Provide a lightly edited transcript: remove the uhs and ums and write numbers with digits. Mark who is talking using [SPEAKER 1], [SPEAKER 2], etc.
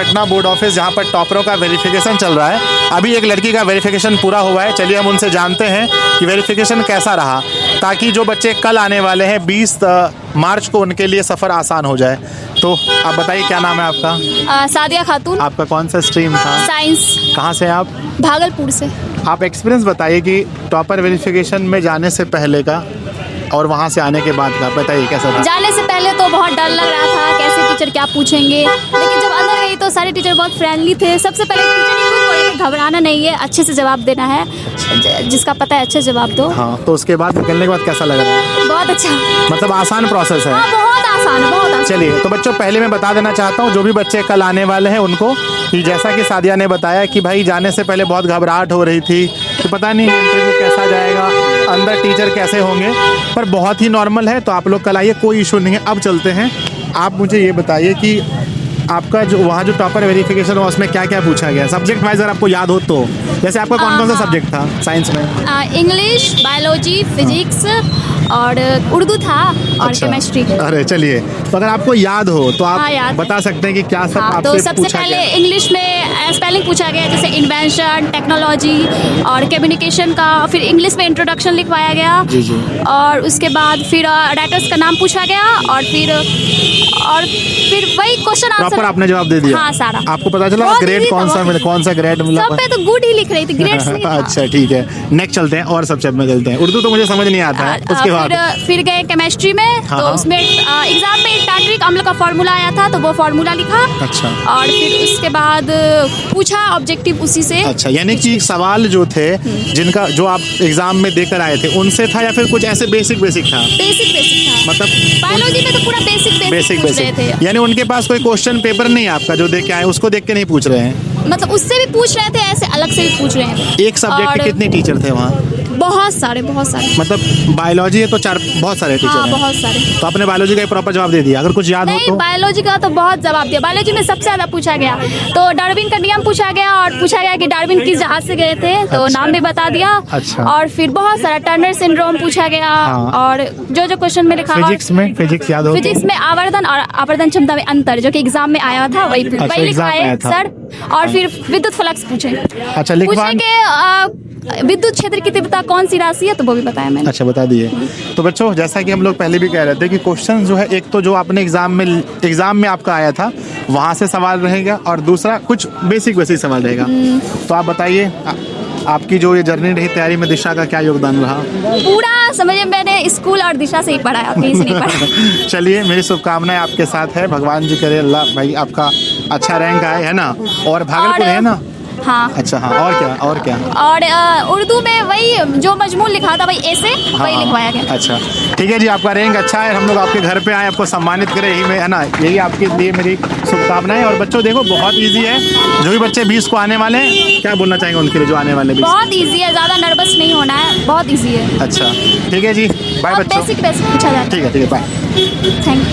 [SPEAKER 1] Patna board office, जहाँ पर टॉपरों का वेरिफिकेशन चल रहा है। अभी एक लड़की का वेरिफिकेशन पूरा हुआ है, चलिए हम उनसे जानते हैं कि वेरिफिकेशन कैसा रहा, ताकि जो बच्चे कल आने वाले हैं 20 मार्च को, उनके लिए सफ़र आसान हो जाए। तो आप बताइए, क्या नाम है आपका?
[SPEAKER 2] सादिया खातून।
[SPEAKER 1] आपका कौन सा स्ट्रीम था?
[SPEAKER 2] साइंस।
[SPEAKER 1] कहाँ से आप?
[SPEAKER 2] भागलपुर से।
[SPEAKER 1] आप एक्सपीरियंस बताइए कि टॉपर वेरिफिकेशन में जाने से पहले का और वहाँ से आने के बाद का, बताइए कैसा था?
[SPEAKER 2] जाने से पहले तो बहुत डर लग रहा था, कैसे टीचर क्या पूछेंगे, लेकिन जब अंदर गई तो सारे टीचर बहुत फ्रेंडली थे। सबसे पहले टीचर ही खुद बोले कि घबराना नहीं है, अच्छे से जवाब देना है, जिसका पता है अच्छे जवाब दो।
[SPEAKER 1] हाँ, तो उसके बाद निकलने के बाद कैसा लग रहा है?
[SPEAKER 2] बहुत अच्छा,
[SPEAKER 1] मतलब आसान प्रोसेस है?
[SPEAKER 2] हाँ बहुत आसान है, बहुत आसान।
[SPEAKER 1] चलिए, तो बच्चों पहले मैं बता देना चाहता हूँ जो भी बच्चे कल आने वाले हैं उनको, कि जैसा कि सादिया ने बताया कि भाई जाने से पहले बहुत घबराहट हो रही थी कि पता नहीं इंटरव्यू कैसा जाएगा, अंदर टीचर कैसे होंगे, पर बहुत ही नॉर्मल है। तो आप लोग कल आइए, कोई इशू नहीं है। अब चलते हैं, आप मुझे ये बताइए कि आपका जो वहाँ जो टॉपर वेरिफिकेशन हुआ उसमें क्या क्या पूछा गया, सब्जेक्ट वाइज अगर आपको याद हो तो। जैसे आपका कौन सा सब्जेक्ट था साइंस में?
[SPEAKER 2] इंग्लिश, बायोलॉजी, फिजिक्स और उर्दू था और
[SPEAKER 1] अच्छा।
[SPEAKER 2] केमिस्ट्री।
[SPEAKER 1] अरे चलिए, तो अगर आपको याद हो तो आप बता सकते हैं कि क्या सब आपसे
[SPEAKER 2] तो सबसे
[SPEAKER 1] पूछा
[SPEAKER 2] पहले
[SPEAKER 1] गया?
[SPEAKER 2] इंग्लिश में स्पेलिंग पूछा गया, जैसे इन्वेंशन, टेक्नोलॉजी और कम्युनिकेशन का। फिर इंग्लिश में इंट्रोडक्शन लिखवाया गया।
[SPEAKER 1] जी जी।
[SPEAKER 2] और उसके बाद फिर राइटर्स का नाम पूछा गया और फिर वही क्वेश्चन आंसर।
[SPEAKER 1] प्रॉपर आपने जवाब दे दिया?
[SPEAKER 2] हाँ, सारा।
[SPEAKER 1] आपको पता चला
[SPEAKER 2] बहुत
[SPEAKER 1] ग्रेड
[SPEAKER 2] easy था,
[SPEAKER 1] कौन सा
[SPEAKER 2] बहुत
[SPEAKER 1] मिला,
[SPEAKER 2] easy।
[SPEAKER 1] कौन सा ग्रेड मिला?
[SPEAKER 2] सब पे तो गुड ही लिख रही थी, ग्रेड्स नहीं था।
[SPEAKER 1] अच्छा ठीक है, नेक्स्ट चलते हैं और सब्जेक्ट में चलते हैं। उर्दू तो मुझे समझ नहीं आता है, उसके बाद
[SPEAKER 2] फिर गए केमिस्ट्री में।
[SPEAKER 1] हाँ,
[SPEAKER 2] तो
[SPEAKER 1] हाँ।
[SPEAKER 2] उसमें एग्जाम में टार्टरिक अम्ल का फार्मूला आया था, तो वो फार्मूला लिखा।
[SPEAKER 1] अच्छा।
[SPEAKER 2] और फिर उसके बाद पूछा ऑब्जेक्टिव उसी से।
[SPEAKER 1] अच्छा, यानी कि सवाल जो थे जिनका जो आप एग्जाम में देकर आए थे उनसे था, या फिर कुछ ऐसे बेसिक था?
[SPEAKER 2] बेसिक था,
[SPEAKER 1] मतलब
[SPEAKER 2] बायोलॉजी में तो पूरा बेसिक पूछ रहे थे।
[SPEAKER 1] यानी उनके पास कोई क्वेश्चन पेपर नहीं है आपका जो दे के आए, उसको देख के नहीं पूछ रहे हैं?
[SPEAKER 2] मतलब उससे भी पूछ रहे थे, ऐसे अलग से भी पूछ रहे थे।
[SPEAKER 1] एक सब्जेक्ट के
[SPEAKER 2] और
[SPEAKER 1] कितने टीचर थे वहाँ?
[SPEAKER 2] बहुत सारे।
[SPEAKER 1] मतलब बायोलॉजी है तो बहुत सारे टीचर
[SPEAKER 2] हाँ,
[SPEAKER 1] हैं।
[SPEAKER 2] बहुत सारे।
[SPEAKER 1] तो आपने बायोलॉजी का प्रॉपर जवाब दे दिया? अगर कुछ याद हो
[SPEAKER 2] नहीं,
[SPEAKER 1] तो।
[SPEAKER 2] बायोलॉजी का तो बहुत जवाब दिया। बायोलॉजी में सबसे ज्यादा पूछा गया तो डार्विन का नियम पूछा गया, और पूछा गया कि डार्विन किस जहाज से गए थे, तो
[SPEAKER 1] अच्छा।
[SPEAKER 2] नाम भी बता दिया।
[SPEAKER 1] अच्छा।
[SPEAKER 2] और फिर बहुत सारा टर्नर सिंड्रोम पूछा गया।
[SPEAKER 1] हाँ।
[SPEAKER 2] और जो क्वेश्चन में लिखा।
[SPEAKER 1] फिजिक्स याद हो?
[SPEAKER 2] फिजिक्स में आवर्धन और आवर्धन क्षमता में अंतर, जो कि एग्जाम में आया था, वही
[SPEAKER 1] अच्छा,
[SPEAKER 2] वही
[SPEAKER 1] एग्जाम में
[SPEAKER 2] लिखवाए
[SPEAKER 1] आया था।
[SPEAKER 2] सर। और फिर विद्युत फ्लक्स पूछे।
[SPEAKER 1] अच्छा, लिखवा
[SPEAKER 2] पूछे कि विद्युत क्षेत्र की तीव्रता कौन सी राशि है, तो वो भी बताया मैंने।
[SPEAKER 1] अच्छा, बता दिए। तो बच्चों, जैसा कि हम लोग पहले भी कह रहे थे कि क्वेश्चन जो है, एक तो जो आपने एग्जाम में आपका आया था वहाँ से सवाल रहेगा, और दूसरा कुछ बेसिक सवाल रहेगा। तो आप बताइए, आपकी जो ये जर्नी रही तैयारी में, दिशा का क्या योगदान रहा?
[SPEAKER 2] पूरा समझिए, मैंने स्कूल और दिशा से ही पढ़ा है, कहीं से नहीं पढ़ा।
[SPEAKER 1] चलिए, मेरी शुभकामनाएं आपके साथ है, भगवान जी करे अल्लाह भाई आपका अच्छा रैंक आए, है ना? और भागलपुर है ना?
[SPEAKER 2] हाँ।
[SPEAKER 1] अच्छा, हाँ। और क्या?
[SPEAKER 2] और उर्दू में वही जो मजमून लिखा था, वही ऐसे वही लिखवाया गया।
[SPEAKER 1] अच्छा, ठीक है जी, आपका रैंक अच्छा है। हम लोग आपके घर पे आए, आपको सम्मानित करें, यही में है ना, यही आपके लिए मेरी शुभकामनाएं। और बच्चों देखो, बहुत इजी है। जो भी बच्चे 20 को आने वाले हैं, क्या बोलना चाहेंगे उनके लिए जो आने वाले 20?
[SPEAKER 2] बहुत इजी है, ज्यादा नर्वस नहीं होना है, बहुत इजी है।
[SPEAKER 1] अच्छा, ठीक है जी, बाय बच्चों।
[SPEAKER 2] बेसिक पूछा जाता है।
[SPEAKER 1] ठीक है, बाय।
[SPEAKER 2] Thank you.